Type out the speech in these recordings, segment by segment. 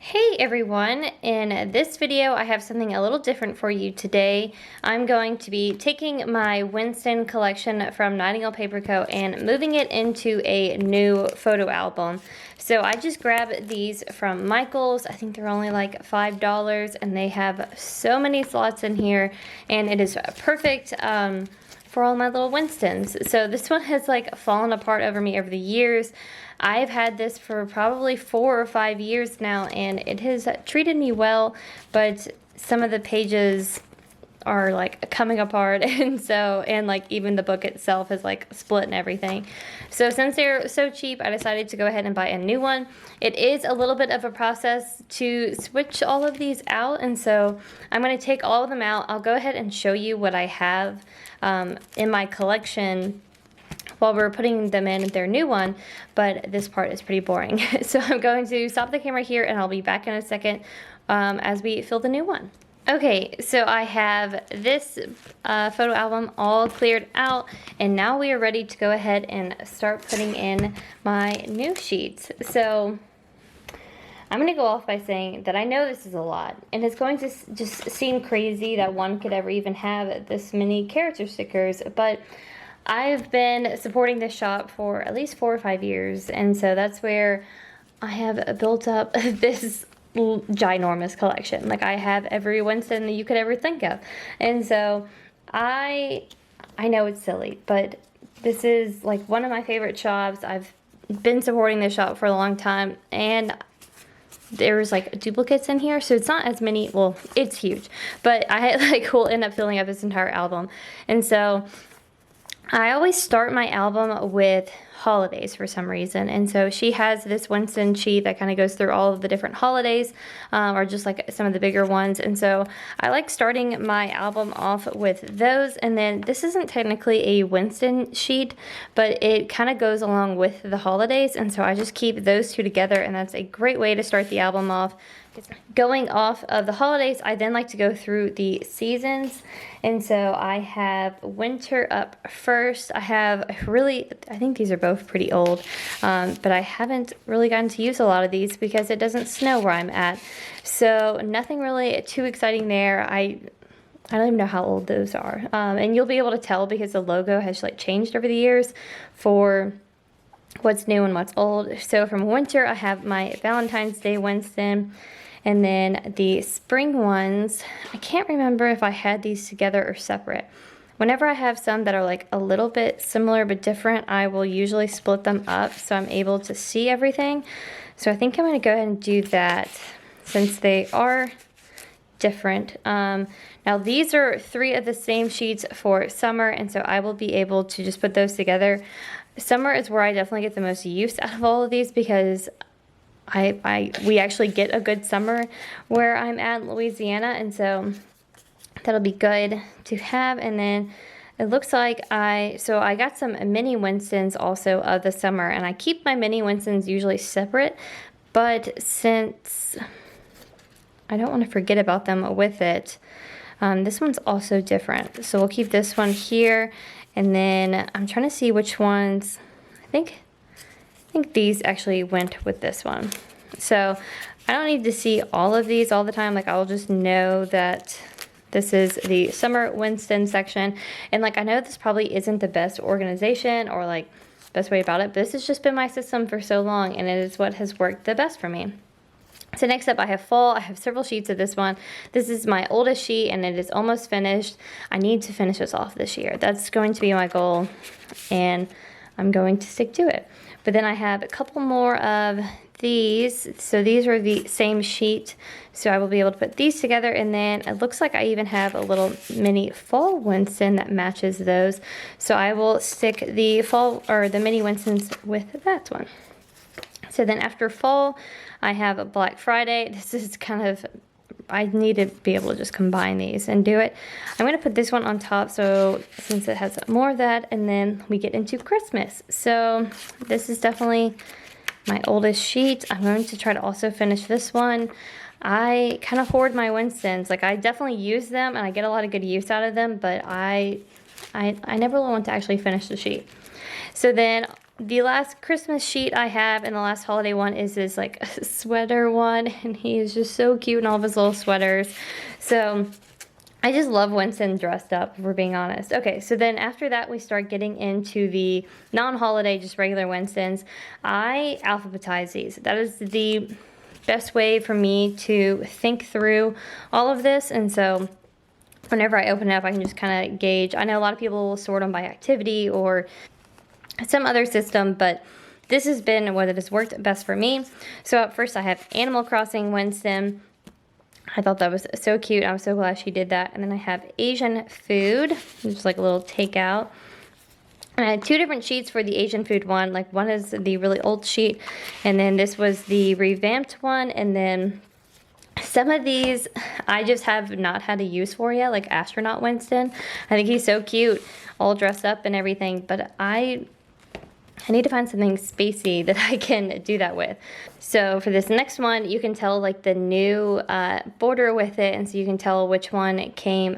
Hey everyone, in this video I have something a little different for you today. I'm going to be taking my Winston collection from Nightingale Paper Co. and moving it into a new photo album. So I just grabbed these from Michael's. I think they're only like $5 and they have so many slots in here and it is perfect for all my little Winstons. So this one has like fallen apart over me over the years. I've had this for probably 4 or 5 years now and it has treated me well, but some of the pages are like coming apart and like even the book itself is like split and everything. So since they're so cheap, I decided to go ahead and buy a new one. It is a little bit of a process to switch all of these out, and so I'm going to take all of them out. I'll go ahead and show you what I have in my collection while we're putting them in their new one, but this part is pretty boring. So I'm going to stop the camera here and I'll be back in a second as we fill the new one. Okay, so I have this photo album all cleared out, and now we are ready to go ahead and start putting in my new sheets. So I'm going to go off by saying that I know this is a lot, and it's going to just seem crazy that one could ever even have this many character stickers, but I've been supporting this shop for at least 4 or 5 years, and so that's where I have built up this ginormous collection. Like, I have every Winston that you could ever think of, and so I know it's silly, but this is like one of my favorite shops. I've been supporting this shop for a long time, and there's like duplicates in here, so it's not as many. Well, it's huge, but I like will end up filling up this entire album, and so I always start my album with holidays for some reason, and so she has this Winston sheet that kind of goes through all of the different holidays, or just like some of the bigger ones, and so I like starting my album off with those. And then this isn't technically a Winston sheet, but it kind of goes along with the holidays, and so I just keep those two together, and that's a great way to start the album off. Going off of the holidays, I then like to go through the seasons, and so I have winter up first. I think these are both pretty old, but I haven't really gotten to use a lot of these because it doesn't snow where I'm at, so nothing really too exciting there. I don't even know how old those are, and you'll be able to tell because the logo has like changed over the years for what's new and what's old. So from winter, I have my Valentine's Day Winston. And then the spring ones, I can't remember if I had these together or separate. Whenever I have some that are like a little bit similar but different, I will usually split them up so I'm able to see everything. So I think I'm going to go ahead and do that since they are different. Now these are 3 of the same sheets for summer, and so I will be able to just put those together. Summer is where I definitely get the most use out of all of these because we actually get a good summer where I'm at in Louisiana, and so that'll be good to have. And then it looks like I got some mini Winstons also of the summer, and I keep my mini Winstons usually separate, but since I don't want to forget about them with it, this one's also different, so we'll keep this one here. And then I'm trying to see which ones. I think these actually went with this one. So I don't need to see all of these all the time. Like, I'll just know that this is the summer Winston section. And like, I know this probably isn't the best organization or like best way about it, but this has just been my system for so long, and it is what has worked the best for me. So next up, I have fall. I have several sheets of this one. This is my oldest sheet, and it is almost finished. I need to finish this off this year. That's going to be my goal, and I'm going to stick to it. But then I have a couple more of these. So these are the same sheet, so I will be able to put these together. And then it looks like I even have a little mini fall Winston that matches those. So I will stick the fall or the mini Winstons with that one. So then after fall, I have a Black Friday. This is kind of, I need to be able to just combine these and do it. I'm going to put this one on top, so since it has more of that, and then we get into Christmas. So this is definitely my oldest sheet. I'm going to try to also finish this one. I kind of hoard my Winstons. Like, I definitely use them and I get a lot of good use out of them, but I never want to actually finish the sheet. So then the last Christmas sheet I have and the last holiday one is this like sweater one, and he is just so cute in all of his little sweaters. So I just love Winston dressed up, if we're being honest. Okay, so then after that we start getting into the non-holiday, just regular Winstons. I alphabetize these. That is the best way for me to think through all of this, and so whenever I open it up I can just kind of gauge. I know a lot of people will sort them by activity or some other system, but this has been what has worked best for me. So at first I have Animal Crossing Winston. I thought that was so cute. I was so glad she did that. And then I have Asian food, just like a little takeout. And I had two different sheets for the Asian food one. Like one is the really old sheet, and then this was the revamped one. And then some of these I just have not had a use for yet, like Astronaut Winston. I think he's so cute, all dressed up and everything, but I need to find something spacey that I can do that with. So for this next one, you can tell like the new border with it, and so you can tell which one came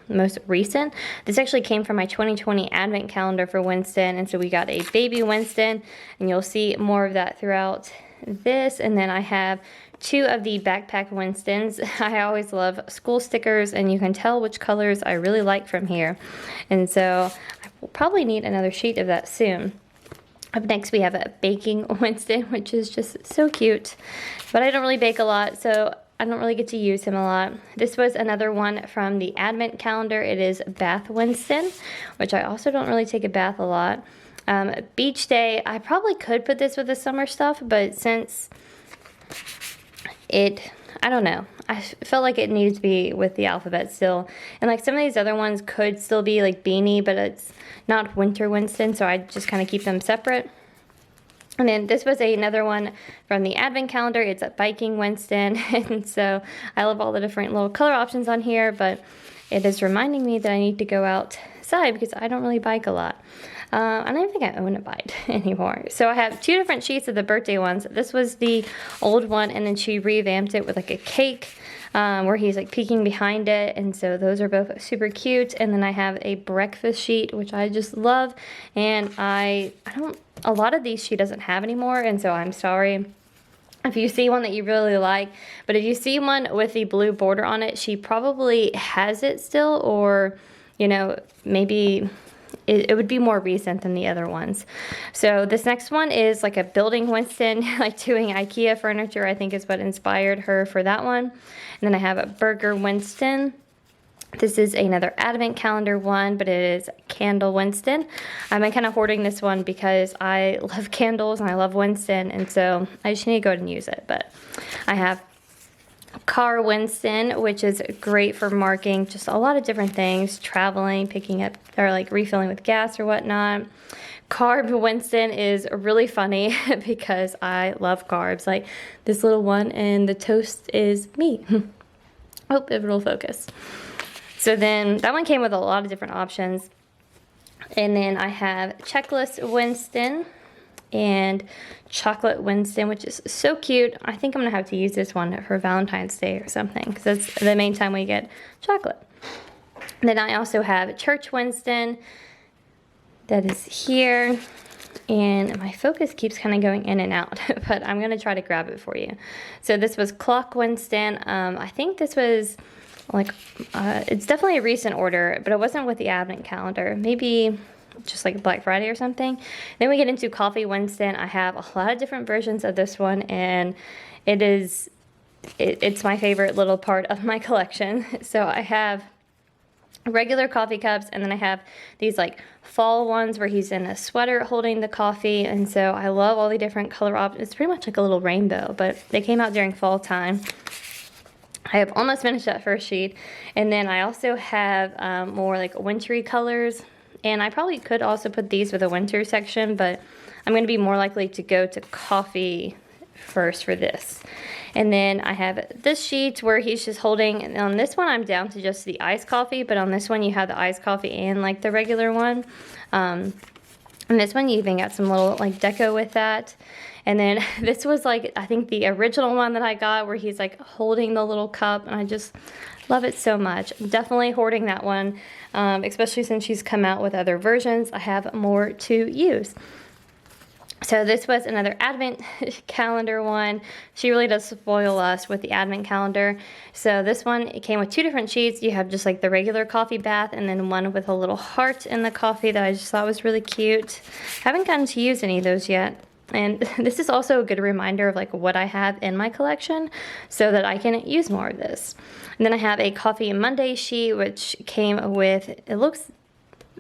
most recent. This actually came from my 2020 advent calendar for Winston, and so we got a baby Winston, and you'll see more of that throughout this. And then I have two of the backpack Winstons. I always love school stickers, and you can tell which colors I really like from here. And so I will probably need another sheet of that soon. Up next we have a baking Winston, which is just so cute, but I don't really bake a lot, so I don't really get to use him a lot. This was another one from the advent calendar. It is Bath Winston, which I also don't really take a bath a lot. Beach Day, I probably could put this with the summer stuff, but since I don't know, I felt like it needed to be with the alphabet still. And like some of these other ones could still be like beanie, but it's not winter Winston, so I just kind of keep them separate. And then this was another one from the advent calendar. It's a biking Winston, and so I love all the different little color options on here, but it is reminding me that I need to go outside because I don't really bike a lot. I don't even think I own a bike anymore. So I have two different sheets of the birthday ones. This was the old one, and then she revamped it with like a cake where he's like peeking behind it, and so those are both super cute. And then I have a breakfast sheet, which I just love, and a lot of these she doesn't have anymore, and so I'm sorry if you see one that you really like, but if you see one with the blue border on it, she probably has it still, or you know, maybe it would be more recent than the other ones. So this next one is like a building Winston, like doing IKEA furniture, I think is what inspired her for that one. And then I have a burger Winston. This is another advent calendar one, but it is candle Winston. I've been kind of hoarding this one because I love candles and I love Winston, and so I just need to go ahead and use it. But I have car Winston, which is great for marking just a lot of different things, traveling, picking up, or like refilling with gas or whatnot. Carb Winston is really funny because I love carbs, like this little one, and the toast is me. Hope it will focus. So then that one came with a lot of different options. And then I have checklist Winston and chocolate Winston, which is so cute. I think I'm gonna have to use this one for Valentine's Day or something, because that's the main time we get chocolate. And then I also have church Winston that is here, and my focus keeps kind of going in and out, but I'm gonna try to grab it for you. So this was clock Winston. I think this was like it's definitely a recent order, but it wasn't with the advent calendar, maybe just like Black Friday or something. Then we get into coffee Winston. I have a lot of different versions of this one, and it's my favorite little part of my collection. So I have regular coffee cups, and then I have these like fall ones where he's in a sweater holding the coffee, and so I love all the different color options. It's pretty much like a little rainbow, but they came out during fall time. I have almost finished that first sheet, and then I also have more like wintry colors. And I probably could also put these with a winter section, but I'm going to be more likely to go to coffee first for this. And then I have this sheet where he's just holding, and on this one I'm down to just the iced coffee, but on this one you have the iced coffee and like the regular one. And this one you even got some little like deco with that. And then this was like, I think the original one that I got where he's like holding the little cup, and I just love it so much. I'm definitely hoarding that one, especially since she's come out with other versions. I have more to use. So this was another advent calendar one. She really does spoil us with the advent calendar. So this one, it came with 2 different sheets. You have just like the regular coffee bath and then one with a little heart in the coffee that I just thought was really cute. Haven't gotten to use any of those yet. And this is also a good reminder of like what I have in my collection so that I can use more of this. And then I have a Coffee Monday sheet, which came with, it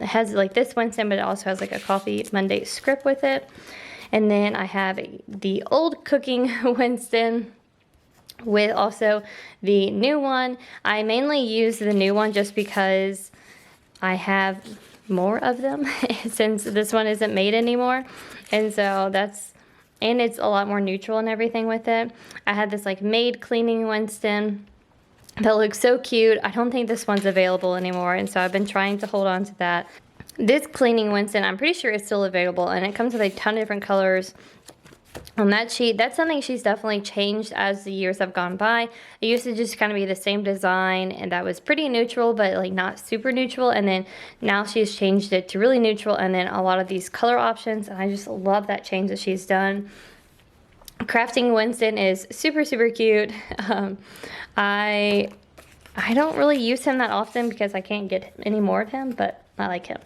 has like this Winston, but it also has like a Coffee Monday script with it. And then I have the old cooking Winston with also the new one. I mainly use the new one just because I have more of them since this one isn't made anymore. And so and it's a lot more neutral and everything with it. I had this like maid cleaning Winston that looks so cute. I don't think this one's available anymore, and so I've been trying to hold on to that. This cleaning Winston, I'm pretty sure is still available, and it comes with a ton of different colors on that sheet. That's something she's definitely changed as the years have gone by. It used to just kind of be the same design, and that was pretty neutral, but like not super neutral. And then now she's changed it to really neutral, and then a lot of these color options, and I just love that change that she's done. Crafting Winston is super, super cute. I don't really use him that often because I can't get any more of him, but I like him.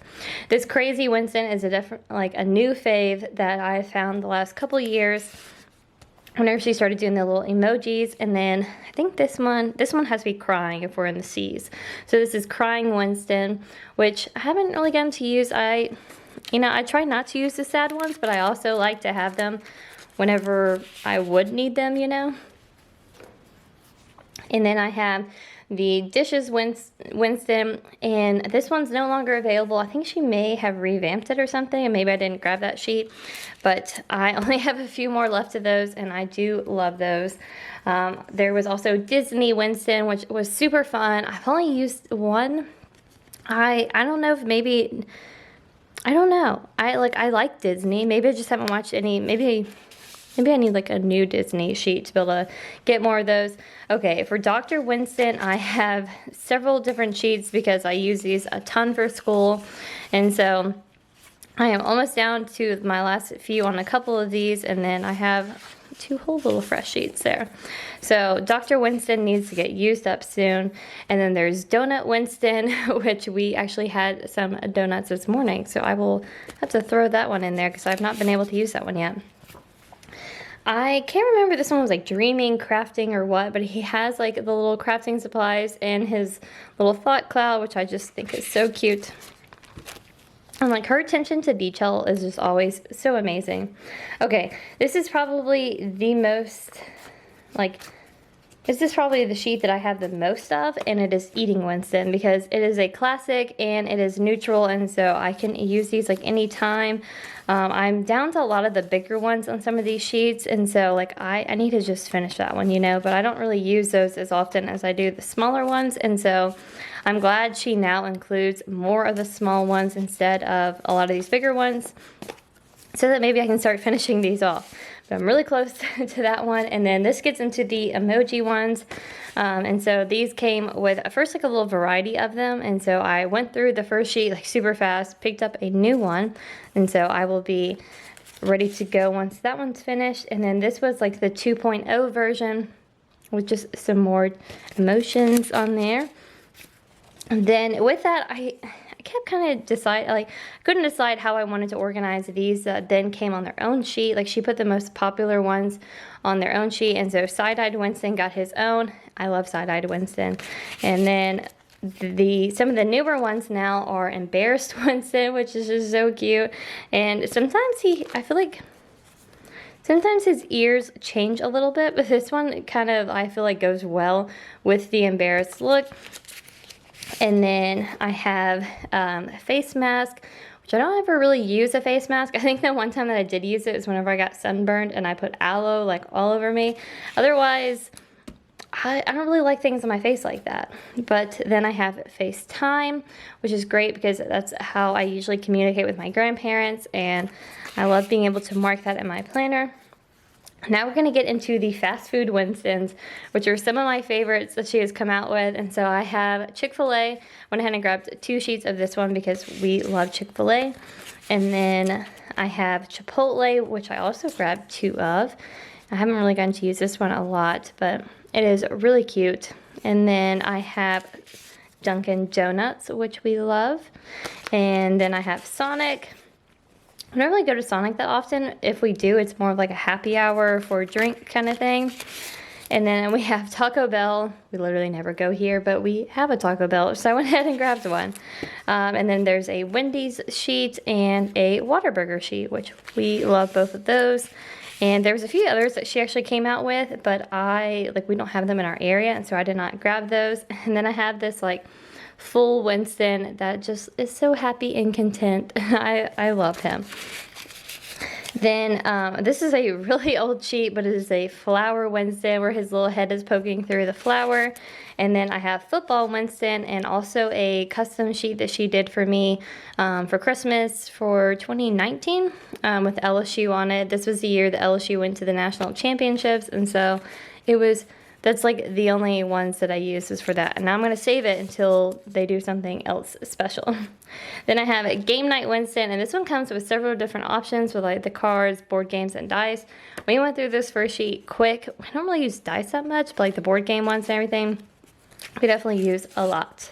This Crazy Winston is a new fave that I found the last couple years whenever she started doing the little emojis. And then I think this one has to be crying if we're in the seas. So this is Crying Winston, which I haven't really gotten to use. I try not to use the sad ones, but I also like to have them whenever I would need them, And then I have the Dishes Winston, and this one's no longer available. I think she may have revamped it or something, and maybe I didn't grab that sheet, but I only have a few more left of those, and I do love those. There was also Disney Winston, which was super fun. I've only used one. I don't know if maybe, I don't know. I like Disney. Maybe I just haven't watched any. Maybe I need like a new Disney sheet to be able to get more of those. Okay, for Dr. Winston, I have several different sheets because I use these a ton for school. And so I am almost down to my last few on a couple of these, and then I have 2 whole little fresh sheets there. So Dr. Winston needs to get used up soon. And then there's Donut Winston, which we actually had some donuts this morning. So I will have to throw that one in there because I've not been able to use that one yet. I can't remember if this one was like Dreaming, Crafting, or what, but he has like the little crafting supplies and his little thought cloud, which I just think is so cute. And like her attention to detail is just always so amazing. Okay, this is probably the most, this is probably the sheet that I have the most of, and it is Eating Winston because it is a classic and it is neutral, and so I can use these like anytime. I'm down to a lot of the bigger ones on some of these sheets, and so like I need to just finish that one, but I don't really use those as often as I do the smaller ones, and so I'm glad she now includes more of the small ones instead of a lot of these bigger ones, so that maybe I can start finishing these off. But I'm really close to that one. And then this gets into the emoji ones. And so these came with first like a little variety of them. And so I went through the first sheet like super fast, picked up a new one. And so I will be ready to go once that one's finished. And then this was like the 2.0 version with just some more emotions on there. And then with that, I kept kind of couldn't decide how I wanted to organize these. Then came on their own sheet. Like she put the most popular ones on their own sheet, and so Side-Eyed Winston got his own. I love Side-Eyed Winston. And then some of the newer ones now are Embarrassed Winston, which is just so cute. And sometimes I feel like sometimes his ears change a little bit, but this one kind of I feel like goes well with the embarrassed look. And then I have a face mask, which I don't ever really use a face mask. I think the one time that I did use it was whenever I got sunburned and I put aloe like all over me. Otherwise, I don't really like things on my face like that. But then I have FaceTime, which is great because that's how I usually communicate with my grandparents, and I love being able to mark that in my planner. Now we're gonna get into the fast food Winstons, which are some of my favorites that she has come out with. And so I have Chick-fil-A. Went ahead and grabbed 2 sheets of this one because we love Chick-fil-A. And then I have Chipotle, which I also grabbed 2 of. I haven't really gotten to use this one a lot, but it is really cute. And then I have Dunkin' Donuts, which we love. And then I have Sonic. I don't really go to Sonic that often. If we do, it's more of like a happy hour for a drink kind of thing. And then we have Taco Bell. We literally never go here, but we have a Taco Bell, so I went ahead and grabbed one. And then there's a Wendy's sheet and a Whataburger sheet, which we love both of those. And there was a few others that she actually came out with, but we don't have them in our area, and so I did not grab those. And then I have this like full Winston that just is so happy and content. I love him. Then this is a really old sheet, but it is a flower Winston where his little head is poking through the flower. And then I have football Winston and also a custom sheet that she did for me for Christmas for 2019 with LSU on it. This was the year that LSU went to the national championships, and so that's like the only ones that I use is for that. And now I'm going to save it until they do something else special. Then I have a Game Night Winston, and this one comes with several different options with like the cards, board games, and dice. We went through this first sheet quick. I don't really use dice that much, but like the board game ones and everything, we definitely use a lot.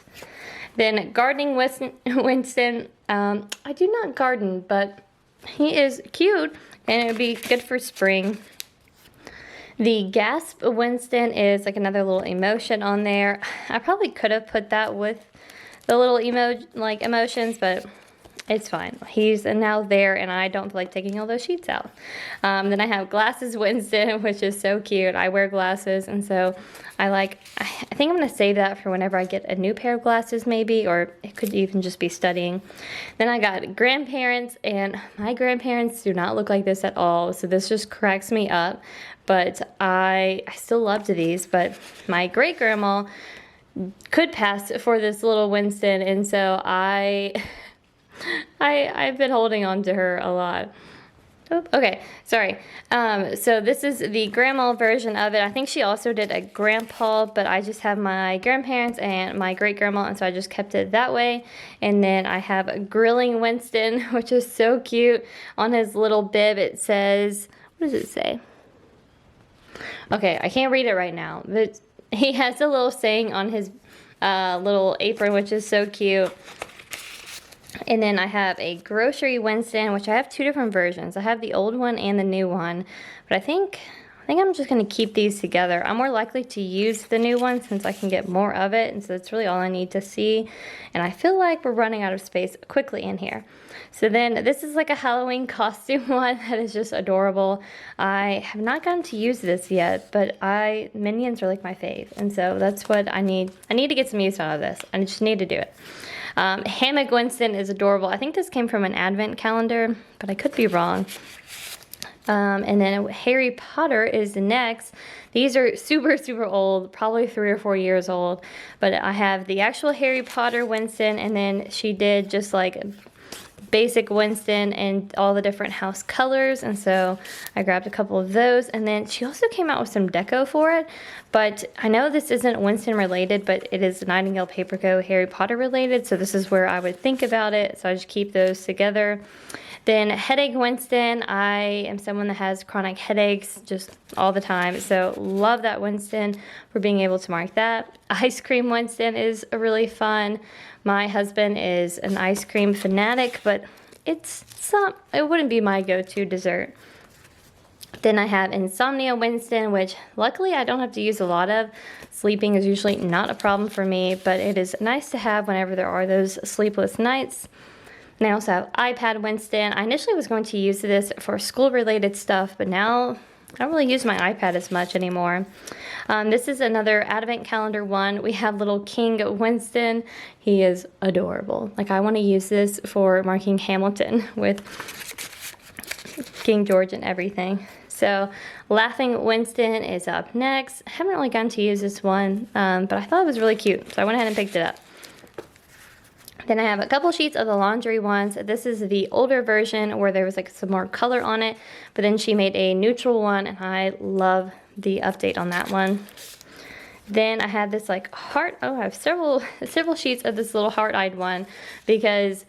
Then Gardening Winston. I do not garden, but he is cute, and it would be good for spring. The Gasp Winston is like another little emotion on there. I probably could have put that with the little emotions, but it's fine. He's now there, and I don't feel like taking all those sheets out. Then I have Glasses Winston, which is so cute. I wear glasses, and so I think I'm going to save that for whenever I get a new pair of glasses maybe, or it could even just be studying. Then I got Grandparents, and my grandparents do not look like this at all, so this just cracks me up. But I still loved these, but my great-grandma could pass for this little Winston, and so I've been holding on to her a lot. Okay, sorry. So this is the grandma version of it. I think she also did a grandpa, but I just have my grandparents and my great-grandma, and so I just kept it that way. And then I have a Grilling Winston, which is so cute. On his little bib, it says, what does it say? Okay, I can't read it right now, but he has a little saying on his little apron, which is so cute. And then I have a Grocery Winston, which I have 2 different versions. I have the old one and the new one, but I think I'm just going to keep these together. I'm more likely to use the new one since I can get more of it, and so that's really all I need to see. And I feel like we're running out of space quickly in here. So then this is like a Halloween costume one that is just adorable. I have not gotten to use this yet, but Minions are like my fave, and so that's what I need. I need to get some use out of this. I just need to do it. Hammock Winston is adorable. I think this came from an advent calendar, but I could be wrong. And then Harry Potter is next. These are super, super old, probably 3 or 4 years old. But I have the actual Harry Potter Winston, and then she did just like basic Winston and all the different house colors, and so I grabbed a couple of those. And then she also came out with some deco for it, but I know this isn't Winston related, but it is Nightingale Paper Co. Harry Potter related, so this is where I would think about it, so I just keep those together. Then Headache Winston. I am someone that has chronic headaches just all the time, so love that Winston for being able to mark that. Ice Cream Winston is really fun. My husband is an ice cream fanatic, but it wouldn't be my go-to dessert. Then I have Insomnia Winston, which luckily I don't have to use a lot of. Sleeping is usually not a problem for me, but it is nice to have whenever there are those sleepless nights. And I also have iPad Winston. I initially was going to use this for school-related stuff, but now I don't really use my iPad as much anymore. This is another Advent Calendar one. We have little King Winston. He is adorable. Like, I want to use this for marking Hamilton with King George and everything. So Laughing Winston is up next. I haven't really gotten to use this one, but I thought it was really cute, so I went ahead and picked it up. Then I have a couple sheets of the laundry ones. This is the older version where there was like some more color on it, but then she made a neutral one, and I love the update on that one. Then I have this like heart, oh, I have several sheets of this little heart-eyed one because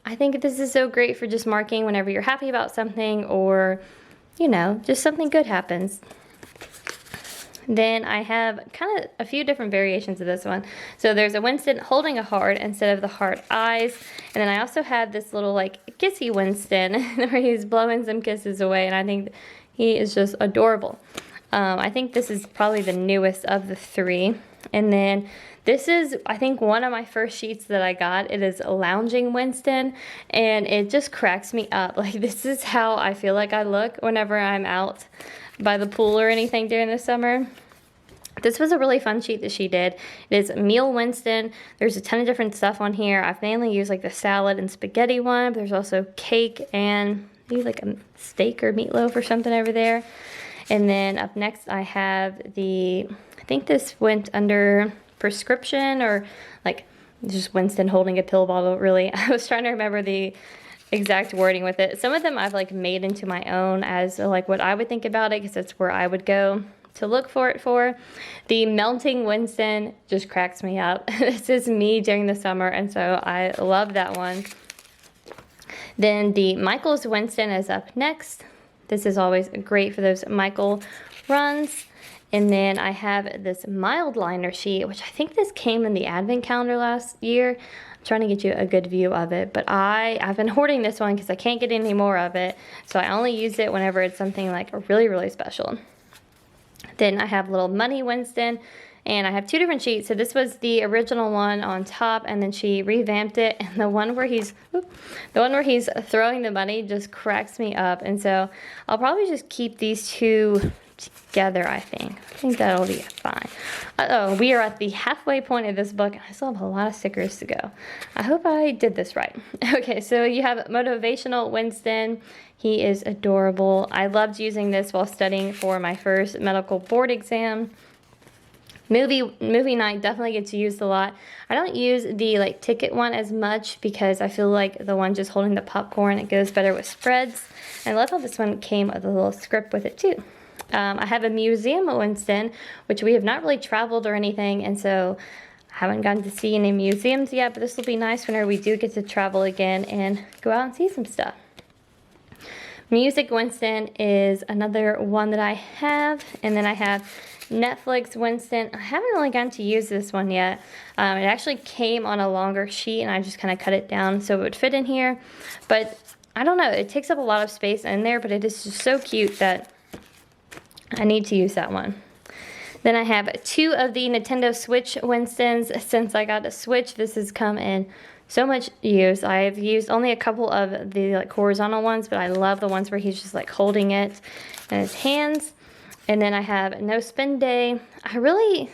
I think this is so great for just marking whenever you're happy about something, or, you know, just something good happens. Then I have kind of a few different variations of this one. So there's a Winston holding a heart instead of the heart eyes. And then I also have this little like kissy Winston where he's blowing some kisses away, and I think he is just adorable. I think this is probably the newest of the three. And then this is, I think, one of my first sheets that I got. It is a lounging Winston, and it just cracks me up. Like, this is how I feel like I look whenever I'm out by the pool or anything during the summer. This was a really fun sheet that she did. It is meal Winston. There's a ton of different stuff on here. I've mainly used like the salad and spaghetti one, but there's also cake and maybe like a steak or meatloaf or something over there. And then up next I have the, I think this went under prescription, or like just Winston holding a pill bottle, really. I was trying to remember the exact wording with it. Some of them I've like made into my own as like what I would think about it, because that's where I would go to look for it for. The melting Winston just cracks me up. This is me during the summer, and so I love that one. Then the Michael's Winston is up next. This is always great for those Michael runs. And then I have this mild liner sheet, which I think this came in the advent calendar last year. I'm trying to get you a good view of it, but I've been hoarding this one because I can't get any more of it. So I only use it whenever it's something like really, really special. Then I have little money Winston, and I have two different sheets. So this was the original one on top, and then she revamped it. And the one where he's throwing the money just cracks me up. And so I'll probably just keep these two together, I think. I think that'll be fine. Uh-oh, we are at the halfway point of this book, and I still have a lot of stickers to go. I hope I did this right. Okay, so you have Motivational Winston. He is adorable. I loved using this while studying for my first medical board exam. Movie night definitely gets used a lot. I don't use the like ticket one as much because I feel like the one just holding the popcorn, it goes better with spreads. And I love how this one came with a little script with it too. I have a museum Winston, which we have not really traveled or anything, and so I haven't gotten to see any museums yet, but this will be nice whenever we do get to travel again and go out and see some stuff. Music Winston is another one that I have, and then I have Netflix Winston. I haven't really gotten to use this one yet. It actually came on a longer sheet, and I just kind of cut it down so it would fit in here, but I don't know, it takes up a lot of space in there, but it is just so cute that I need to use that one. Then I have two of the Nintendo Switch Winstons. Since I got a Switch, this has come in so much use. I've used only a couple of the like horizontal ones, but I love the ones where he's just like holding it in his hands. And then I have No Spin Day. I really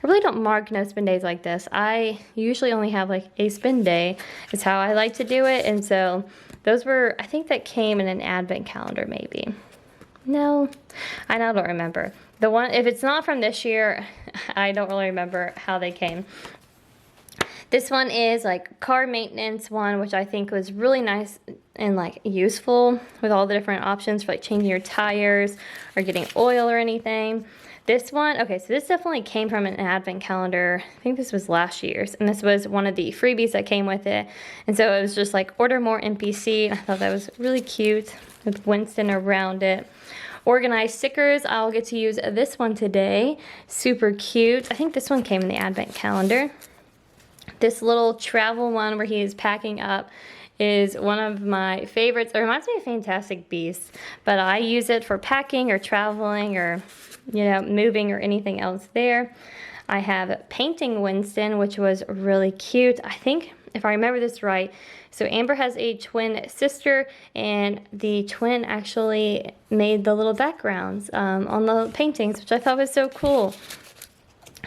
don't mark no spin days like this. I usually only have like a spin day is how I like to do it. And so those were, I think that came in an advent calendar maybe. No, I now don't remember. The one, if it's not from this year, I don't really remember how they came. This one is like car maintenance one, which I think was really nice and like useful with all the different options for like changing your tires or getting oil or anything. This one, okay, so this definitely came from an advent calendar. I think this was last year's, and this was one of the freebies that came with it. And so it was just like order more NPC. I thought that was really cute with Winston around it. Organized stickers, I'll get to use this one today. Super cute. I think this one came in the advent calendar. This little travel one where he is packing up is one of my favorites. It reminds me of Fantastic Beasts, but I use it for packing or traveling or, you know, moving or anything else there. I have Painting Winston, which was really cute. I think, if I remember this right, so Amber has a twin sister, and the twin actually made the little backgrounds on the paintings, which I thought was so cool.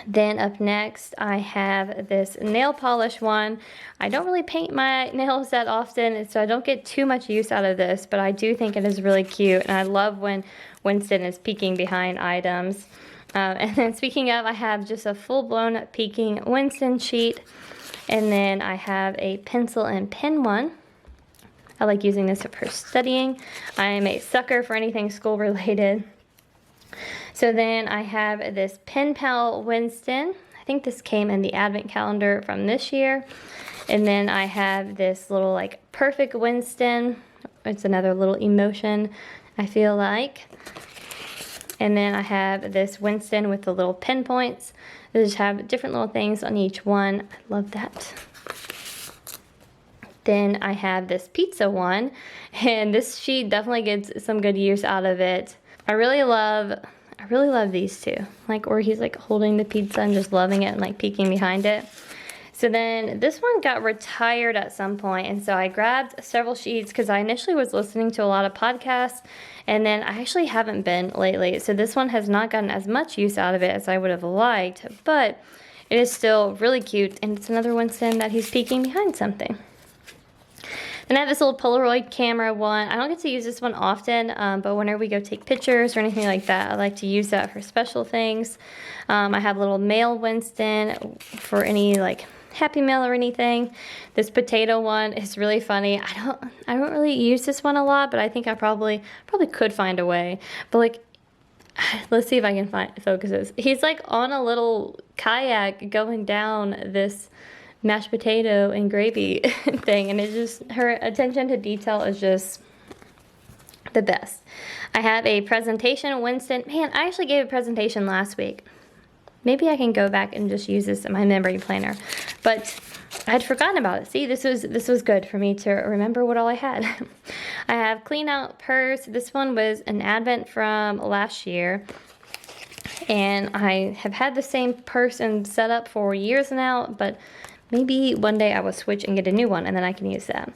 Then up next, I have this nail polish one. I don't really paint my nails that often, so I don't get too much use out of this, but I do think it is really cute, and I love when Winston is peeking behind items. And then speaking of, I have just a full-blown peeking Winston sheet. And then I have a pencil and pen one. I like using this for studying. I am a sucker for anything school related. So then I have this Pen Pal Winston. I think this came in the advent calendar from this year. And then I have this little like Perfect Winston. It's another little emotion, I feel like. And then I have this Winston with the little pinpoints. They just have different little things on each one. I love that. Then I have this pizza one, and this sheet definitely gets some good use out of it. I really love these two, like where he's like holding the pizza and just loving it and like peeking behind it. So then this one got retired at some point, and so I grabbed several sheets because I initially was listening to a lot of podcasts, and then I actually haven't been lately. So this one has not gotten as much use out of it as I would have liked, but it is still really cute, and it's another Winston that he's peeking behind something. Then I have this little Polaroid camera one. I don't get to use this one often, but whenever we go take pictures or anything like that, I like to use that for special things. I have a little mail Winston for any like Happy Mail or anything. This potato one is really funny. I don't really use this one a lot, but I think I probably could find a way. But like, let's see if I can focus this. He's like on a little kayak going down this mashed potato and gravy thing, and it's just, her attention to detail is just the best. I have a presentation Winston. Man, I actually gave a presentation last week. Maybe I can go back and just use this in my memory planner, but I had forgotten about it. See, this was good for me to remember what all I had. I have clean out purse. This one was an advent from last year, and I have had the same purse and set up for years now, but maybe one day I will switch and get a new one, and then I can use that.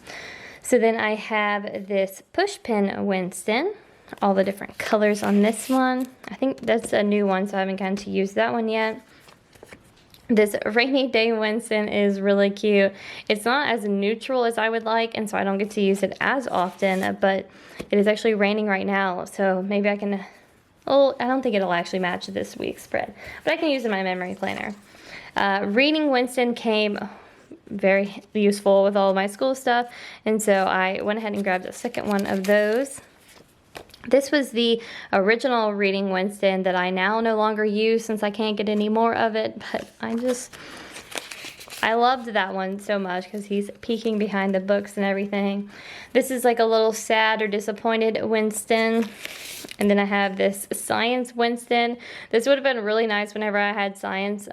So then I have this push pin Winston. All the different colors on this one. I think that's a new one, so I haven't gotten to use that one yet. This rainy day Winston is really cute. It's not as neutral as I would like, and so I don't get to use it as often, but it is actually raining right now, so maybe I can, oh, I don't think it'll actually match this week's spread, but I can use it in my memory planner. Reading Winston came very useful with all of my school stuff, and so I went ahead and grabbed a second one of those. This was the original Reading Winston that I now no longer use since I can't get any more of it, but I loved that one so much because he's peeking behind the books and everything. This is like a little sad or disappointed Winston. And then I have this science Winston. This would have been really nice whenever I had science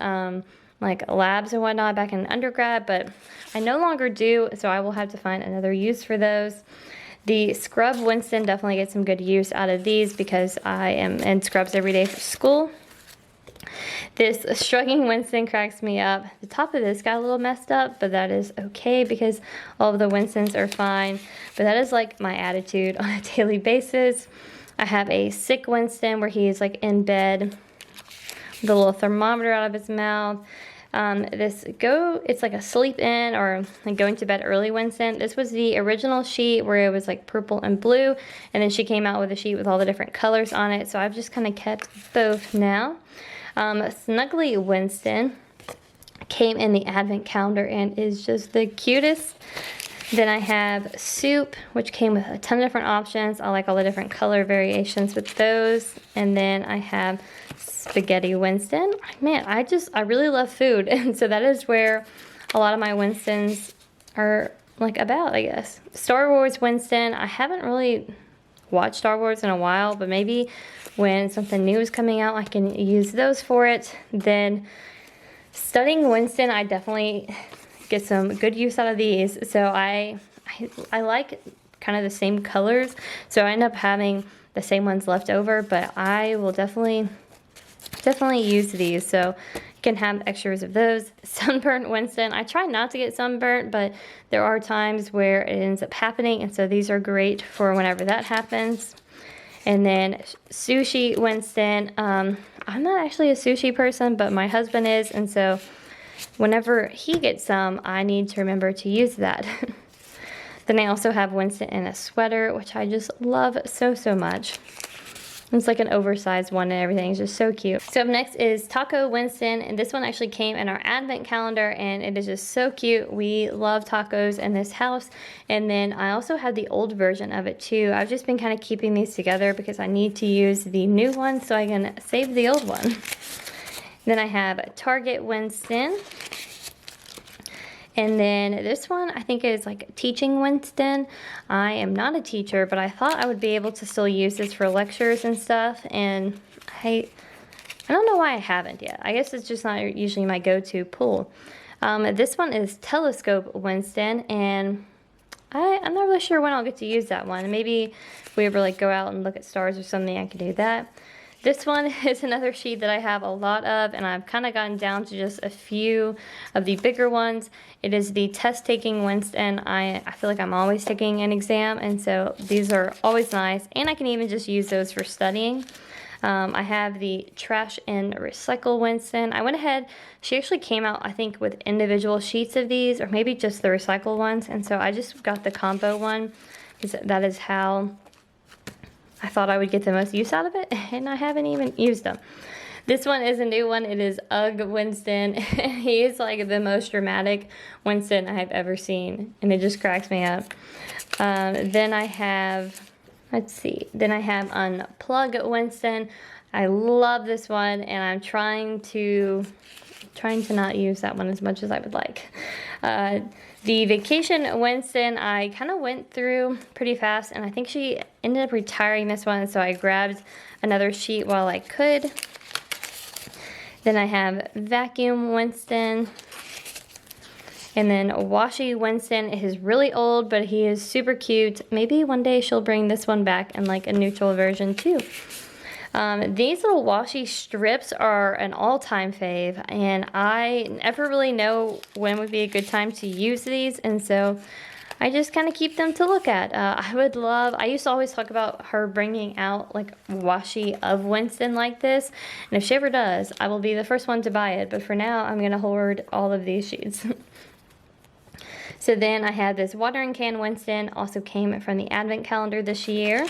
like labs and whatnot back in undergrad, but I no longer do, so I will have to find another use for those. The scrub Winston definitely gets some good use out of these because I am in scrubs every day for school. This shrugging Winston cracks me up. The top of this got a little messed up, but that is okay because all of the Winstons are fine. But that is like my attitude on a daily basis. I have a sick Winston where he is like in bed with a little thermometer out of his mouth. It's like a sleep in or like going to bed early Winston. This was the original sheet where it was like purple and blue, and then she came out with a sheet with all the different colors on it, so I've just kind of kept both now. Snuggly Winston came in the advent calendar and is just the cutest. Then I have Soup, which came with a ton of different options. I like all the different color variations with those. And then I have Spaghetti Winston. Man, I really love food, and so that is where a lot of my Winstons are like about, I guess. Star Wars Winston. I haven't really watched Star Wars in a while, but maybe when something new is coming out, I can use those for it. Then Studying Winston, I definitely get some good use out of these. So I like kind of the same colors, so I end up having the same ones left over, but I will definitely use these, so you can have extras of those. Sunburnt Winston. I try not to get sunburnt, but there are times where it ends up happening, and so these are great for whenever that happens. And then Sushi Winston. I'm not actually a sushi person, but my husband is, and so whenever he gets some, I need to remember to use that. Then I also have Winston in a sweater, which I just love so much. It's like an oversized one and everything. It's just so cute. So up next is Taco Winston, and this one actually came in our advent calendar, and it is just so cute. We love tacos in this house. And then I also have the old version of it too. I've just been kind of keeping these together because I need to use the new one so I can save the old one. Then I have Target Winston. And then this one I think is like Teaching Winston. I am not a teacher, but I thought I would be able to still use this for lectures and stuff. And I don't know why I haven't yet. I guess it's just not usually my go-to pull. This one is Telescope Winston, and I'm not really sure when I'll get to use that one. Maybe if we ever like go out and look at stars or something, I could do that. This one is another sheet that I have a lot of, and I've kind of gotten down to just a few of the bigger ones. It is the Test Taking Winston. I feel like I'm always taking an exam, and so these are always nice, and I can even just use those for studying. I have the Trash and Recycle Winston. I went ahead, she actually came out, I think, with individual sheets of these, or maybe just the recycle ones, and so I just got the combo one, because that is how I thought I would get the most use out of it, and I haven't even used them. This one is a new one. It is Ugg Winston. He is like the most dramatic Winston I have ever seen, and it just cracks me up. Then I have, let's see, then I have Unplug Winston. I love this one, and I'm trying to not use that one as much as I would like. The Vacation Winston, I kind of went through pretty fast, and I think she ended up retiring this one, so I grabbed another sheet while I could. Then I have Vacuum Winston, and then Washi Winston. Is really old, but he is super cute. Maybe one day she'll bring this one back in like a neutral version too. These little washi strips are an all-time fave, and I never really know when would be a good time to use these, and so I just kind of keep them to look at. I used to always talk about her bringing out like washi of Winston like this, and if she ever does, I will be the first one to buy it, but for now, I'm going to hoard all of these sheets. So then I had this watering can Winston, also came from the advent calendar this year.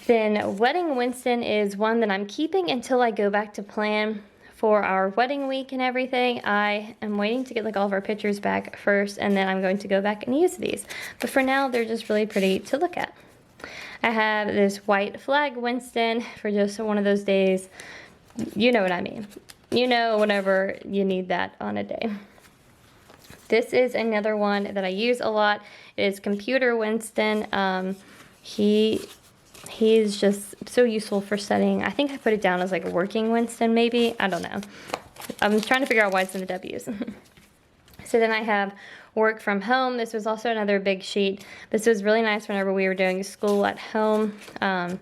Then Wedding Winston is one that I'm keeping until I go back to plan for our wedding week and everything. I am waiting to get like all of our pictures back first, and then I'm going to go back and use these. But for now, they're just really pretty to look at. I have this White Flag Winston for just one of those days. You know what I mean. You know, whenever you need that on a day. This is another one that I use a lot. It is Computer Winston. He's just so useful for studying. I think I put it down as like a Working Winston maybe. I don't know. I'm trying to figure out why it's in the W's. So then I have Work From Home. This was also another big sheet. This was really nice whenever we were doing school at home. I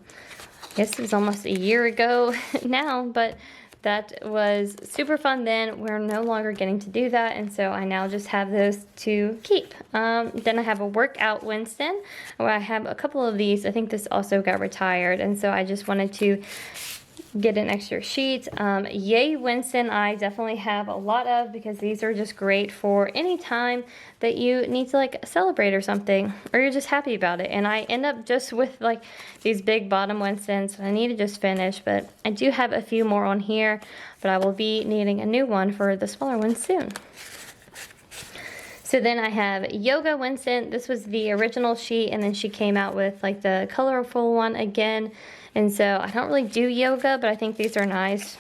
guess it was almost a year ago now, but that was super fun then. We're no longer getting to do that, and so I now just have those to keep. Then I have a Workout Winston, where I have a couple of these. I think this also got retired, and so I just wanted to get an extra sheet. Yay Winston, I definitely have a lot of, because these are just great for any time that you need to like celebrate or something, or you're just happy about it. And I end up just with like these big bottom Winstons. I need to just finish, but I do have a few more on here, but I will be needing a new one for the smaller ones soon. So then I have Yoga Winston. This was the original sheet, and then she came out with like the colorful one again. And so I don't really do yoga, but I think these are nice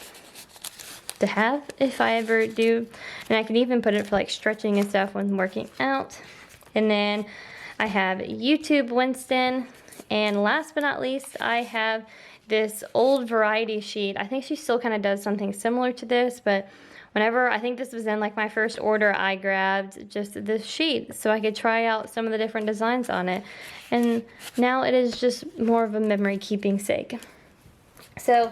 to have if I ever do. And I can even put it for like stretching and stuff when working out. And then I have YouTube Winston. And last but not least, I have this old variety sheet. I think she still kind of does something similar to this, but whenever, I think this was in like my first order, I grabbed just this sheet so I could try out some of the different designs on it. And now it is just more of a memory keeping sake. So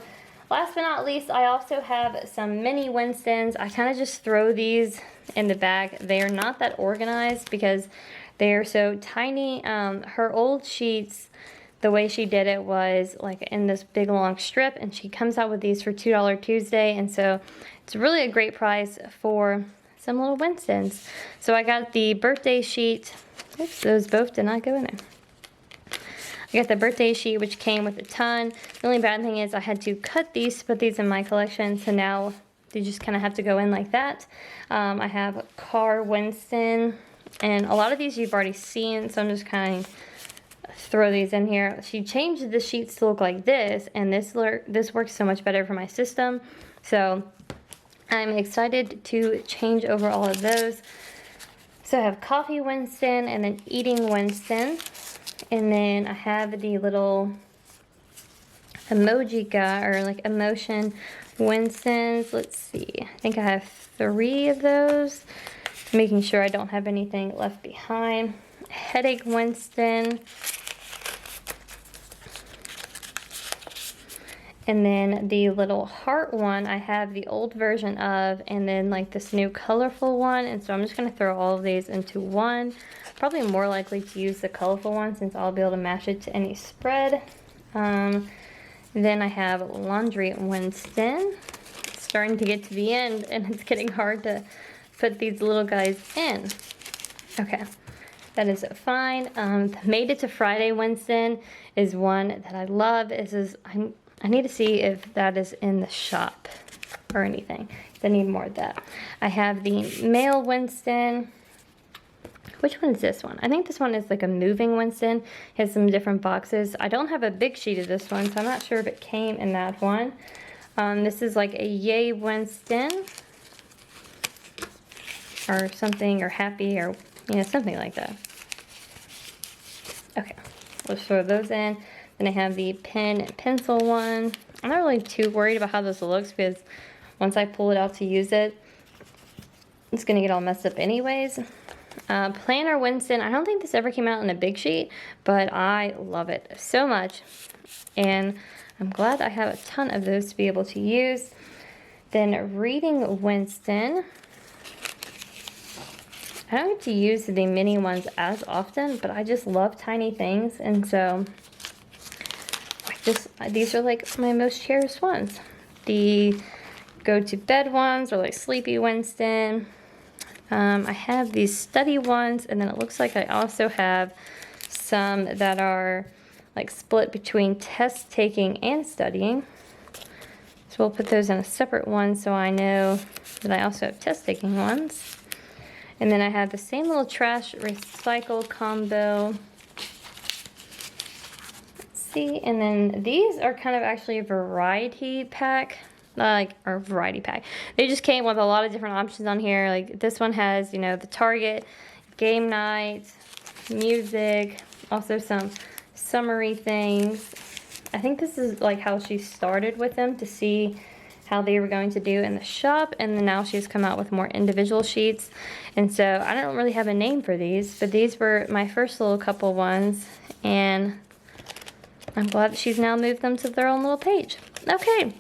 last but not least, I also have some mini Winstons. I kind of just throw these in the bag. They are not that organized because they are so tiny. Her old sheets, the way she did it was like in this big long strip, and she comes out with these for $2 Tuesday, and so it's really a great price for some little Winstons. So I got the birthday sheet. Oops, those both did not go in there. I got the birthday sheet, which came with a ton. The only bad thing is I had to cut these to put these in my collection, so now they just kind of have to go in like that. I have Ugg Winston, and a lot of these you've already seen, so I'm just kind of throw these in here. She changed the sheets to look like this, and this works so much better for my system. So I'm excited to change over all of those. So I have Coffee Winston and then Eating Winston. And then I have the little emoji guy, or like emotion Winstons. Let's see. I think I have 3 of those. Making sure I don't have anything left behind. Headache Winston. And then the little heart one, I have the old version of, and then like this new colorful one. And so I'm just going to throw all of these into one. Probably more likely to use the colorful one since I'll be able to match it to any spread. Then I have Laundry Winston. It's starting to get to the end, and it's getting hard to put these little guys in. Okay, that is fine. Made It to Friday Winston is one that I love. I need to see if that is in the shop or anything. I need more of that. I have the Male Winston. Which one is this one? I think this one is like a moving Winston. It has some different boxes. I don't have a big sheet of this one, so I'm not sure if it came in that one. This is like a Yay Winston. Or something, or Happy, or something like that. Okay, let's throw those in. Then I have the pen and pencil one. I'm not really too worried about how this looks because once I pull it out to use it, it's going to get all messed up anyways. Planner Winston. I don't think this ever came out in a big sheet, but I love it so much. And I'm glad I have a ton of those to be able to use. Then Reading Winston. I don't get to use the mini ones as often, but I just love tiny things, and so these are like my most cherished ones. The go to bed ones are like Sleepy Winston. I have these study ones, and then it looks like I also have some that are like split between test taking and studying. So we'll put those in a separate one so I know that I also have test taking ones. And then I have the same little trash recycle combo. Let's see, and then these are kind of actually a variety pack. Or variety pack. They just came with a lot of different options on here. Like this one has, the Target, game night, music, also some summary things. I think this is like how she started with them to see how they were going to do in the shop, and then now she's come out with more individual sheets. And so I don't really have a name for these, but these were my first little couple ones, and I'm glad that she's now moved them to their own little page. Okay.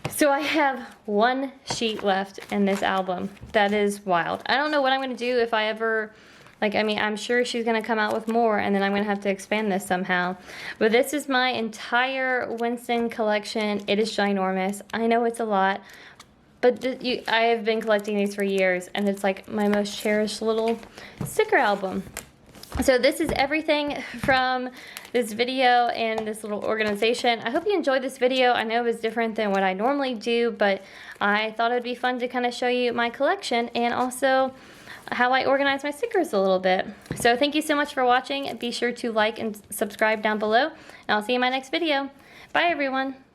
So I have one sheet left in this album. That is wild. I don't know what I'm going to do if I ever, I'm sure she's going to come out with more, and then I'm going to have to expand this somehow. But this is my entire Winston collection. It is ginormous. I know it's a lot, but I have been collecting these for years, and it's like my most cherished little sticker album. So this is everything from this video and this little organization. I hope you enjoyed this video. I know it was different than what I normally do, but I thought it would be fun to kind of show you my collection and also how I organize my stickers a little bit. So thank you so much for watching. Be sure to like and subscribe down below, and I'll see you in my next video. Bye everyone.